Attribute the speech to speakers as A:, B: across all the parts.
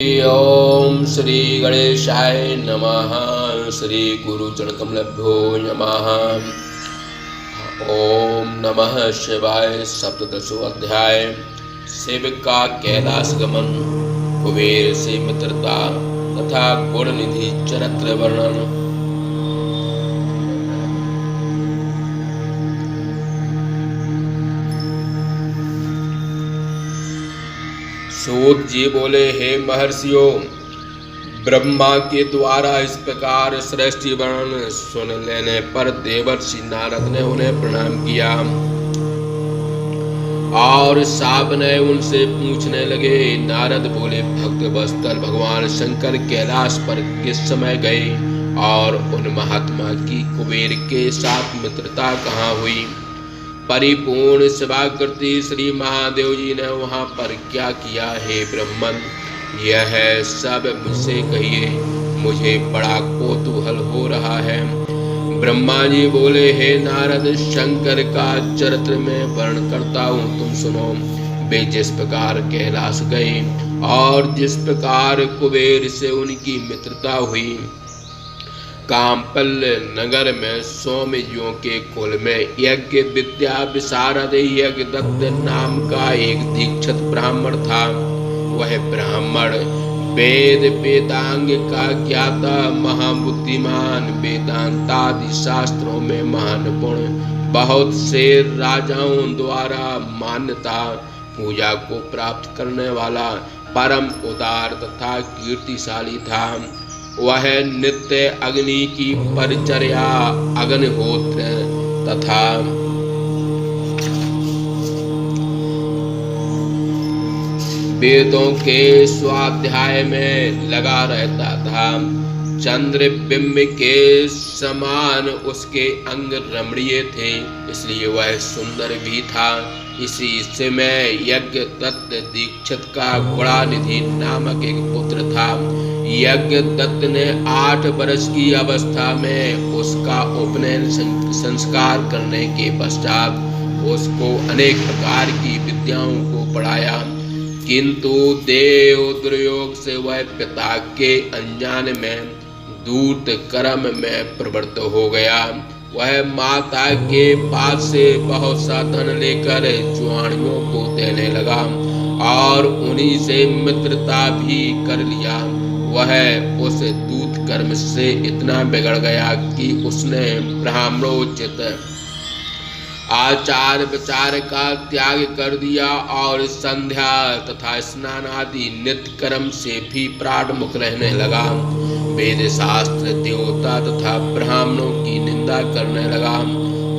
A: ओम श्री गणेशाय नमः। श्री गुरु चरणकमलभ्यो नमः। ओम नमः शिवाय। सप्तदशो अध्याय। शिव का कैलाश गमन, कुबेर से मित्रता तथा गुण निधि चरित्र वर्णन। सूत जी बोले, हे महर्षियों, ब्रह्मा के द्वारा इस प्रकार सृष्टि वर्णन सुन लेने पर देवर्षि नारद ने उन्हें प्रणाम किया और साबने उनसे पूछने लगे। नारद बोले, भक्त वत्सल भगवान शंकर कैलाश पर किस समय गए और उन महात्मा की कुबेर के साथ मित्रता कहाँ हुई? परिपूर्ण शिवाकृति श्री महादेव जी ने वहां पर क्या किया? हे ब्रह्मन, यह सब मुझसे कहिए, मुझे बड़ा कौतूहल हो रहा है। ब्रह्मा जी बोले, हे नारद, शंकर का चरित्र में वर्णन करता हूँ, तुम सुनो। वे जिस प्रकार कैलाश गए और जिस प्रकार कुबेर से उनकी मित्रता हुई। कामपल नगर में सौम्यजियों के कुल में यज्ञ विद्या विशारद यज्ञदत्त नाम का एक दीक्षित ब्राह्मण था। वह ब्राह्मण वेद वेदांग का ज्ञाता, महाबुद्धिमान, वेदांतादि शास्त्रों में महान गुण, बहुत से राजाओं द्वारा मान्यता पूजा को प्राप्त करने वाला, परम उदार तथा कीर्तिशाली था। वह नित्य अग्नि की परिचर्या, अग्निहोत्र तथा वेदों के स्वाध्याय में लगा रहता था। चंद्रबिंब के समान उसके अंग रमणीय थे, इसलिए वह सुंदर भी था। इसी समय यज्ञदत्त दीक्षित का गुणानिधि नामक एक पुत्र था। यज्ञदत्त ने 8 वर्ष की अवस्था में उसका उपनयन संस्कार करने के पश्चात उसको अनेक प्रकार की विद्याओं को पढ़ाया, किंतु देव दुर्योग से वह पिता के अनजान में दूत कर्म में प्रवृत्त हो गया। वह माता के पास से बहुत सा धन लेकर जुआनियों को देने लगा और उन्हीं से मित्रता भी कर लिया। वह उस दूत कर्म से इतना बिगड़ गया कि उसने ब्राह्मणोचित आचार विचार का त्याग कर दिया और संध्या तथा स्नान आदि नित्य कर्म से भी प्राणमुख रहने लगा। वेद शास्त्र, देवता तथा ब्राह्मणों की निंदा करने लगा।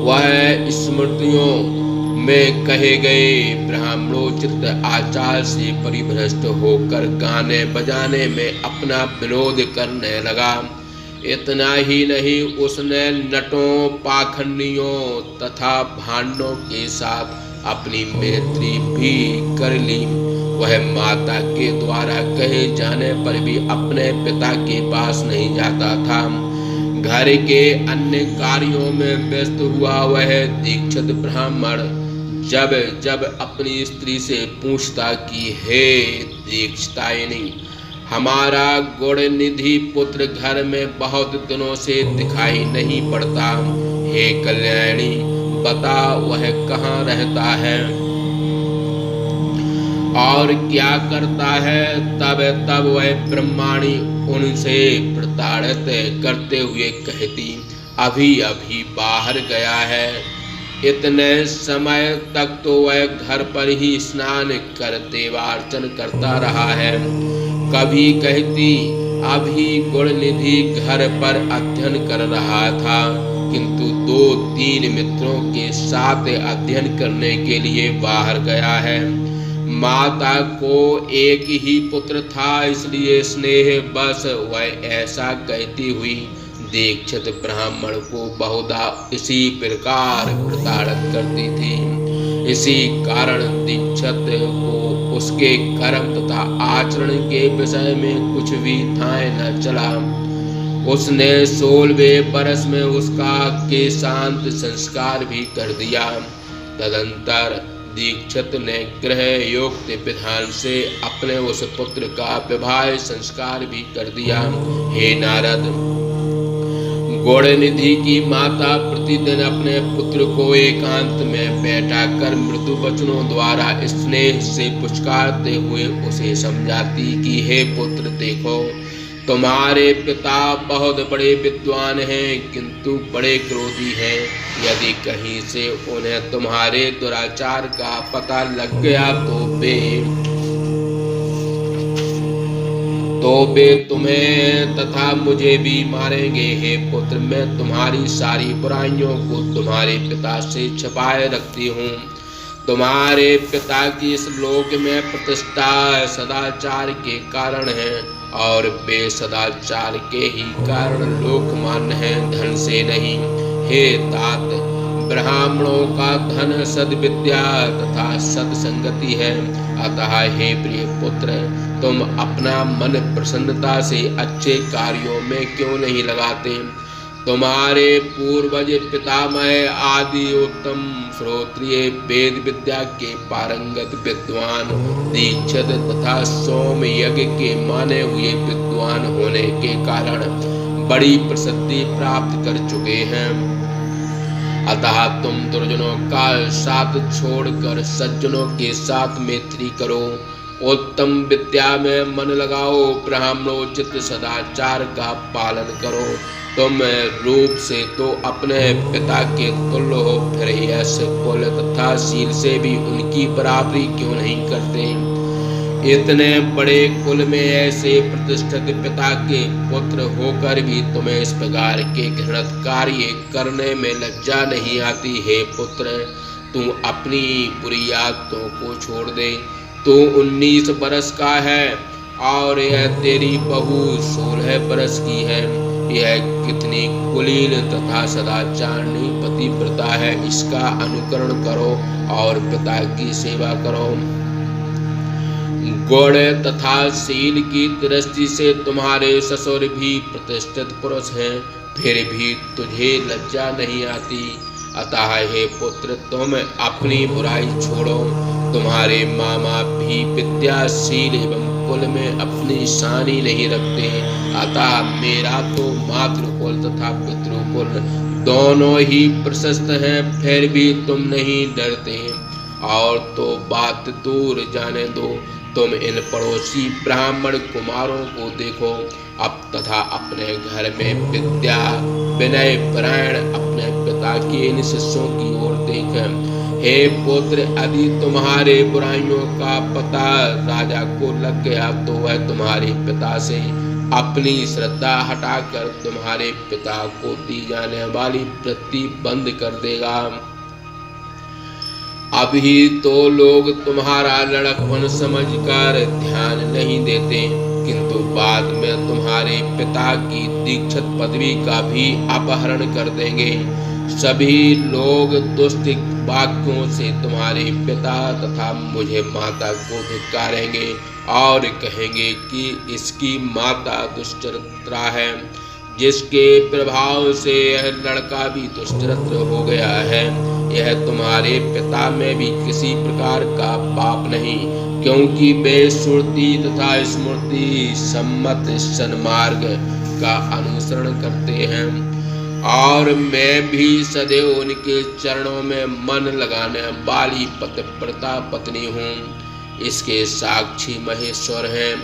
A: वह स्मृतियों में कहे गए ब्राह्मणोचित आचार से परिभ्रष्ट होकर गाने बजाने में अपना विनोद करने लगा। इतना ही नहीं, उसने नटों, पाखंडियों तथा भांडों के साथ अपनी मैत्री भी कर ली। वह माता के द्वारा कहे जाने पर भी अपने पिता के पास नहीं जाता था। घर के अन्य कार्यों में व्यस्त हुआ वह दीक्षित ब्राह्मण जब जब अपनी स्त्री से पूछता कि हे दीक्षितायनी, हमारा गुण निधि पुत्र घर में बहुत दिनों से दिखाई नहीं पड़ता, हे कल्याणी, बता वह कहाँ रहता है और क्या करता है? तब वह ब्रह्माणी उनसे प्रताड़ित करते हुए कहती, अभी अभी बाहर गया है। इतने समय तक तो वह घर पर ही स्नान कर देवार्चन करता रहा है। कभी कहती, अभी गुण निधि घर पर अध्ययन कर रहा था, किंतु 2-3 मित्रों के साथ अध्ययन करने के लिए बाहर गया है। माता को एक ही पुत्र था, इसलिए स्नेह बस वह ऐसा कहती हुई दीक्षित ब्राह्मण को बहुधा इसी प्रकार प्रताड़ित करती थी। इसी कारण दीक्षित को उसके कर्म तथा आचरण के विषय में कुछ भी थाए न चला। उसने 16वें वर्ष में उसका केशांत संस्कार भी कर दिया। तदंतर दीक्षित ने गृह योक्त विधान से अपने उस पुत्र का विवाह संस्कार भी कर दिया। हे नारद, गौड़निधि की माता प्रतिदिन अपने पुत्र को एकांत में बैठाकर मृदु वचनों द्वारा स्नेह से पुचकारते हुए उसे समझाती कि हे पुत्र, देखो, तुम्हारे पिता बहुत बड़े विद्वान हैं, किंतु बड़े क्रोधी हैं। यदि कहीं से उन्हें तुम्हारे दुराचार का पता लग गया तो वे तुम्हें तथा मुझे भी मारेंगे। हे पुत्र, मैं तुम्हारी सारी बुराइयों को तुम्हारे पिता से छिपाए रखती हूँ। तुम्हारे पिता की इस लोक में प्रतिष्ठा सदाचार के कारण है, और वे सदाचार के ही कारण लोकमान्य हैं, धन से नहीं। हे तात, ब्राह्मणों का धन सद्विद्या तथा सत्संगति है। अतः हे प्रिय पुत्र, तुम अपना मन प्रसन्नता से अच्छे कार्यों में क्यों नहीं लगाते? तुम्हारे पूर्वज पितामह आदि उत्तम श्रोत्रिय वेद विद्या के पारंगत विद्वान, दीक्षित तथा सोम यज्ञ के माने हुए विद्वान होने के कारण बड़ी प्रसिद्धि प्राप्त कर चुके हैं। अतः तुम दुर्जनों का साथ छोड़कर सज्जनों के साथ मैत्री करो, उत्तम विद्या में मन लगाओ, ब्राह्मणोचित सदाचार का पालन करो। तुम रूप से तो अपने पिता के तुल्य हो, फिर यश कुल तथा शील से भी उनकी बराबरी क्यों नहीं करते? इतने बड़े कुल में ऐसे प्रतिष्ठित पिता के पुत्र होकर भी तुम्हें इस प्रकार के घृणित कार्य करने में लज्जा नहीं आती। हे पुत्र, तू अपनी बुरी आदतों को छोड़ दे। तू 19 बरस का है और यह तेरी बहू 16 बरस की है। यह कितनी कुलीन तथा सदाचारणी पतिव्रता है। इसका अनुकरण करो और पिता की सेवा करो। गुण तथा शील की दृष्टि से तुम्हारे ससुर भी प्रतिष्ठित पुरुष हैं, फिर भी तुझे लज्जा नहीं आती। अतः हे पुत्र, तुम अपनी बुराई छोड़ो। तुम्हारे मामा भी विद्याशील एवं कुल में अपनी शानी नहीं रखते। अतः मेरा तो मातृकुल तथा पितृकुल दोनों ही प्रशस्त हैं, फिर भी तुम नहीं डरते। और तो बात दूर जाने दो, तुम इन पड़ोसी ब्राह्मण कुमारों को देखो अब तथा अपने घर में विद्या विनय परायण अपने पिता के इन शिष्यों की ओर देख। हे पुत्र, यदि तुम्हारे बुराइयों का पता राजा को लग गया तो वह तुम्हारे पिता से अपनी श्रद्धा हटाकर तुम्हारे पिता को दी जाने वाली वृत्ति बंद कर देगा। अभी तो लोग तुम्हारा लड़कपन समझकर ध्यान नहीं देते, किंतु बाद में तुम्हारे पिता की दीक्षित पदवी का भी अपहरण कर देंगे। सभी लोग दुष्ट वाक्यों से तुम्हारे पिता तथा मुझे माता को धिक्कारेंगे और कहेंगे कि इसकी माता दुष्चरित्रा है, जिसके प्रभाव से यह लड़का भी दुष्चरित्र हो गया है। यह तुम्हारे पिता में भी किसी प्रकार का पाप नहीं, क्योंकि वे श्रुति तथा स्मृति सम्मत सन्मार्ग का अनुसरण करते हैं, और मैं भी सदैव उनके चरणों में मन लगाने वाली पतिव्रता पत्नी हूँ। इसके साक्षी महेश्वर हैं।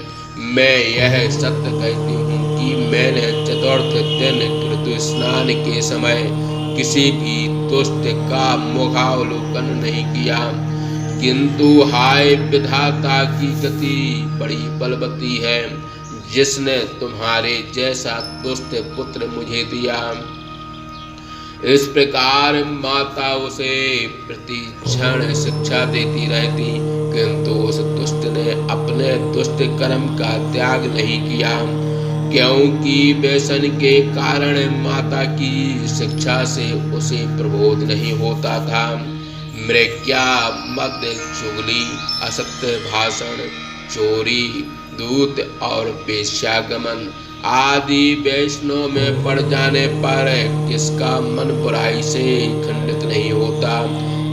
A: मैं यह सत्य कहती हूँ कि मैंने चतुर्थ दिन ऋतु स्नान के समय किसी भी दुष्ट का मुखावलोकन नहीं किया, किंतु हाय विधाता की गति बड़ी बलवती है, जिसने तुम्हारे जैसा दुष्ट पुत्र मुझे दिया। इस प्रकार माता उसे प्रति क्षण शिक्षा देती रहती, किंतु उस दुष्ट ने अपने दुष्ट कर्म का त्याग नहीं किया, क्योंकि व्यसन के कारण माता की शिक्षा से उसे प्रबोध नहीं होता था। मृग्या, मद, चुगली, असत्य भाषण, चोरी, दूत और वेश्यागमन आदि वैष्णव में पड़ जाने पर किसका मन बुराई से खंडित नहीं होता।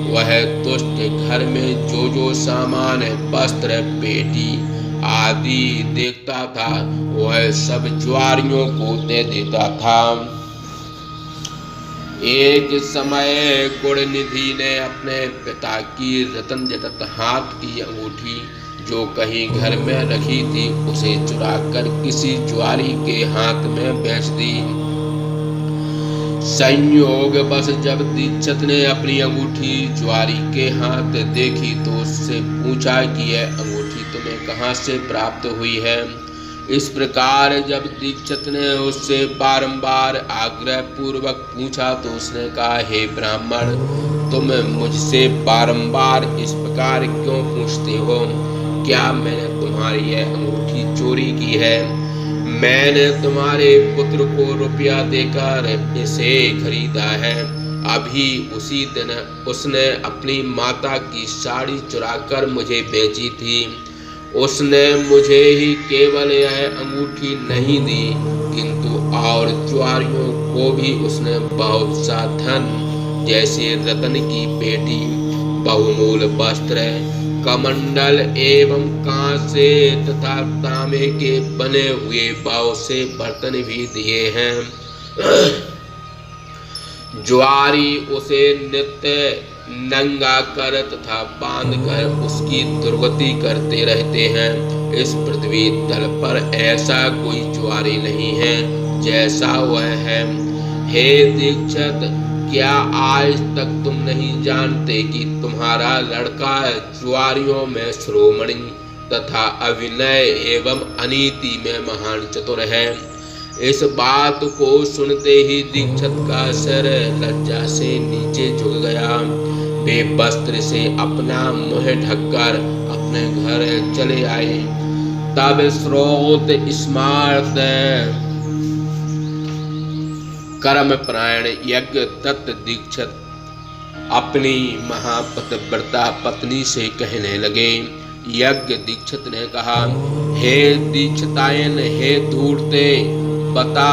A: वह दुष्ट के घर में जो जो सामान वस्त्र पेटी आदि देखता था वह सब जुआरियों को दे देता था। एक समय गुणनिधि ने अपने पिता की रतन जटत हाथ की अंगूठी जो कहीं घर में रखी थी उसे चुराकर किसी जुआरी के हाथ में बेच दी। संयोग बस जब दीक्षित ने अपनी अंगूठी जुआरी के हाथ देखी तो उससे पूछा कि यह अंगूठी तुम्हें कहाँ से प्राप्त हुई है। इस प्रकार जब दीक्षित ने उससे बारंबार आग्रह पूर्वक पूछा तो उसने कहा, हे ब्राह्मण, तुम मुझसे बारंबार इस प्रकार क्यों पूछते हो? क्या मैंने तुम्हारी यह अंगूठी चोरी की है? मैंने तुम्हारे पुत्र को रुपया देकर इसे खरीदा है। अभी उसी दिन उसने अपनी माता की साड़ी चुराकर मुझे बेची थी। उसने मुझे ही केवल यह अंगूठी नहीं दी किंतु और जुआरियों को भी उसने बहुत सा धन जैसे रतन की पेटी, बहुमूल्य वस्त्र, कमंडल एवं कांसे तथा तांबे के बने हुए बहुत से बर्तन भी दिए हैं। जुआरी उसे नित्य नंगा कर तथा बांध कर उसकी दुर्गति करते रहते हैं। इस पृथ्वी तल पर ऐसा कोई जुआरी नहीं है जैसा वह है। हे दीक्षित, क्या आज तक तुम नहीं जानते कि तुम्हारा लड़का जुआरियों में श्रोमणी तथा अभिनय एवं अनीति में महान चतुर है? इस बात को सुनते ही दीक्षित का सिर लज्जा से नीचे झुक गया। वे वस्त्र से अपना मुंह ढककर अपने घर चले आए। तब स्रोत स्मार्त कर्म प्राण यज्ञ दत्त दीक्षित अपनी महापतिव्रता पत्नी से कहने लगे। यज्ञ दीक्षित ने कहा, हे दीक्षितायन, हे धूर्ते, बता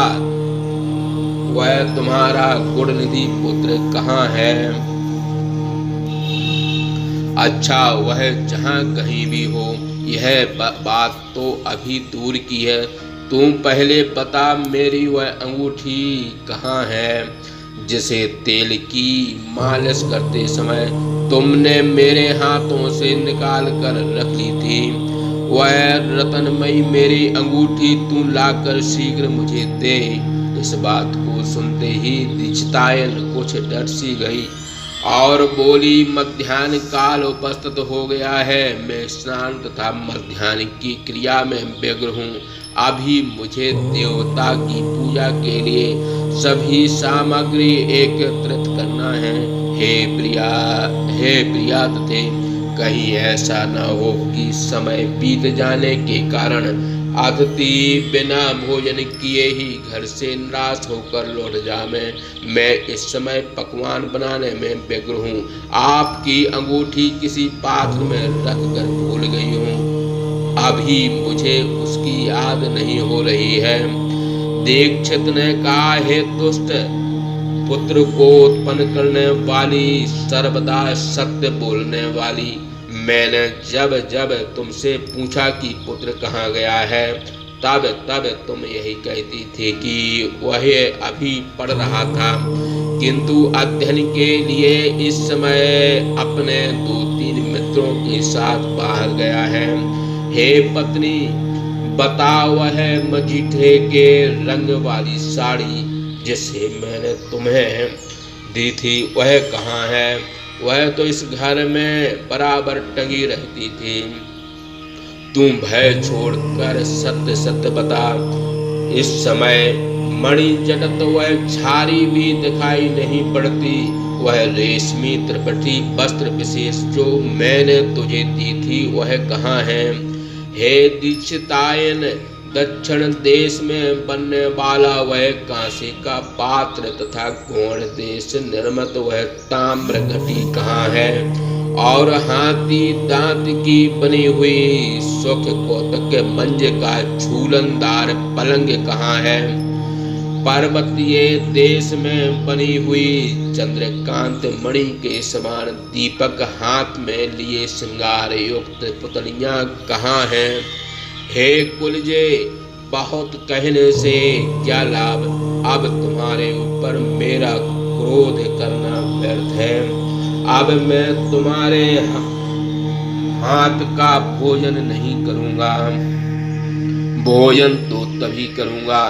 A: वह तुम्हारा गुणनिधि पुत्र कहाँ है? अच्छा, वह जहाँ कहीं भी हो, यह बात तो अभी दूर की है। तुम पहले बता मेरी वह अंगूठी कहाँ है जिसे तेल की मालिश करते समय तुमने मेरे हाथों से निकाल कर रख ली थी। वह रतनमयी मेरी अंगूठी तू लाकर शीघ्र मुझे दे। इस बात को सुनते ही दीक्षितायन कुछ डर सी गई और बोली, मध्याह्न काल उपस्थित हो गया है। मैं स्नान तथा मध्याह्न की क्रिया में व्यग्र हूँ। अभी मुझे देवता की पूजा के लिए सभी सामग्री एकत्रित करना है। हे प्रिया तथे कहीं ऐसा न हो कि समय बीत जाने के कारण अतिथि बिना भोजन किए ही घर से निराश होकर लौट जावे। मैं इस समय पकवान बनाने में व्यग्र हूँ। आपकी अंगूठी किसी पात्र में रख कर भूल गई हूँ। अभी मुझे उसकी याद नहीं हो रही है। दीक्षित ने कहा, हे दुष्ट, पुत्र को उत्पन्न करने वाली, सर्वदा सत्य बोलने वाली, मैंने जब जब तुमसे पूछा कि पुत्र कहाँ गया है तब तब तुम यही कहती थी कि वह अभी पढ़ रहा था, किंतु अध्ययन के लिए इस समय अपने 2-3 मित्रों के साथ बाहर गया है। हे पत्नी, बता वह मजीठे के रंग वाली साड़ी जिसे मैंने तुम्हें दी थी वह कहाँ है? वह तो इस घर में बराबर टंगी रहती थी। तुम भय छोड़कर सत्य सत्य बता। इस समय मणि जटत वह झारी भी दिखाई नहीं पड़ती। वह रेशमी त्रिपटी वस्त्र विशेष जो मैंने तुझे दी थी वह कहाँ है? हे दीक्षितायन, दक्षिण देश में बनने वाला वह कांसे का पात्र तथा गौण देश निर्मित वह ताम्र घटी कहाँ है? और हाथी दांत की बनी हुई सुख कौतुक मंज का झूलनदार पलंग कहाँ है? पर्वतीय देश में बनी हुई चंद्रकांत मणि के समान दीपक हाथ में लिए श्रृंगार युक्त पुतलियां कहाँ हैं? हे कुलजे, बहुत कहने से क्या लाभ, अब तुम्हारे ऊपर मेरा क्रोध करना व्यर्थ है। अब मैं तुम्हारे हाथ का भोजन नहीं करूंगा। भोजन तो तभी करूंगा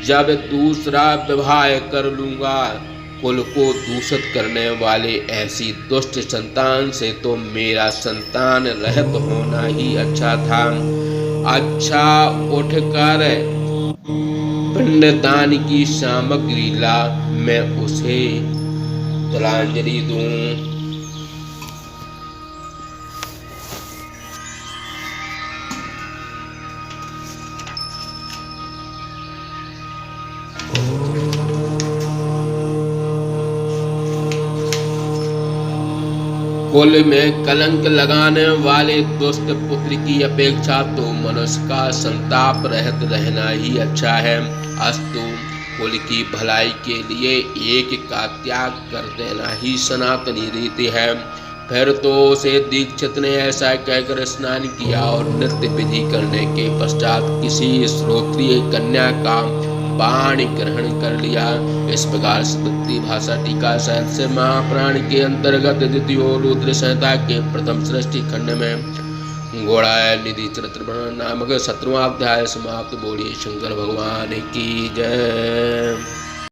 A: जब दूसरा विवाह कर लूंगा। कुल को दूषित करने वाले ऐसी दुष्ट संतान से तो मेरा संतान रहित होना ही अच्छा था। अच्छा, उठकर पिंडदान की सामग्री ला, मैं उसे तिलांजलि दूं। कुल में कलंक लगाने वाले दुष्ट पुत्र की अपेक्षा तो मनुष्य का संताप रहित रहना ही अच्छा है। अस्तु, कुल की भलाई के लिए एक का त्याग कर देना ही सनातनी रीति है। फिर तो उसे दीक्षित ने ऐसा कहकर स्नान किया और नृत्य विधि करने के पश्चात किसी श्रोत्रिय कन्या का वाणी ग्रहण कर लिया। इस प्रकार सतुक्ति भाषा टीका सहस्र महापुराण के अंतर्गत द्वितीय रुद्र संहिता के प्रथम सृष्टि खंड में घोड़ा निधि चरित्र नामक 17वां अध्याय समाप्त। बोलिए शंकर भगवान की जय।